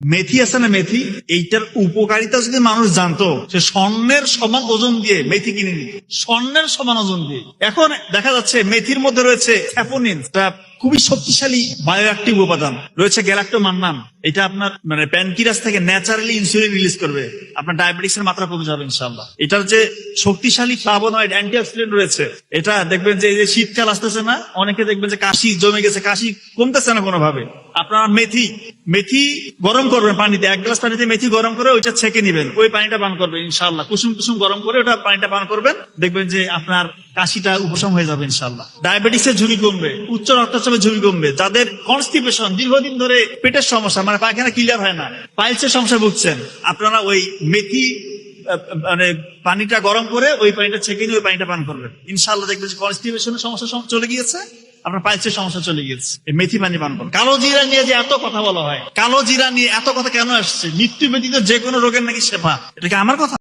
মেথি আছে না, মেথি, এইটার উপকারিতা যদি মানুষ জানতো, সে স্বর্ণের সমান ওজন দিয়ে মেথি কিনে নিত, স্বর্ণের সমান ওজন দিয়ে। এখন দেখা যাচ্ছে মেথির মধ্যে রয়েছে স্যাপোনিন, খুবই শক্তিশালী বায়োঅ্যাক্টিভ উপাদান রয়েছে, গ্যালাক্টোমান্নান। এটা আপনার মানে প্যানক্রিয়াস থেকে ন্যাচারালি ইনসুলিন রিলিজ করবে, আপনার ডায়াবেটিস এর মাত্রা কমে যাবে ইনশাআল্লাহ। এটার যে শক্তিশালী ফ্লাভোনয়েড অ্যান্টিঅক্সিডেন্ট রয়েছে, এটা দেখবেন যে এই যে শীতকাল আসতেছে না, অনেকে দেখবেন যে কাশি জমে গেছে, কাশি কমতেছে না কোনোভাবে। আপনার মেথি গরম করবেন পানিতে, 1 গ্লাস পানিতে মেথি গরম করে ওইটা ছেঁকে নিবেন, ওই পানিটা পান করবেন ইনশাআল্লাহ। কুসুম কুসুম গরম করে ওটা পানিটা পান করবেন, দেখবেন যে আপনার কাশিটা উপশম হয়ে যাবে ইনশাআল্লাহ। ডায়াবেটিসের ঝুঁকি কমবে, উচ্চ রক্তচাপের ঝুঁকি কমবে, যাদের কনস্টিপেশন দীর্ঘদিন ধরে পেটের সমস্যা, মানে পায়খানা ক্লিয়ার হয় না, পাইলসের সমস্যা ভুগছেন, আপনারা ওই মেথি মানে পানিটা গরম করে ওই পানিটা ছেঁকে নিয়ে ওই পানিটা পান করবেন ইনশাআল্লাহ, দেখবেন যে কনস্টিপেশনের সমস্যা চলে গিয়েছে, আপনার পাইলসের সমস্যা চলে গিয়েছে। এই মেথি পানি পান করুন। কালো জিরা নিয়ে যে এত কথা বলা হয়, কালো জিরা নিয়ে এত কথা কেন আসছে? মৃত্যু ব্যতীত যে কোনো রোগের নাকি সেবা, এটা কি আমার কথা?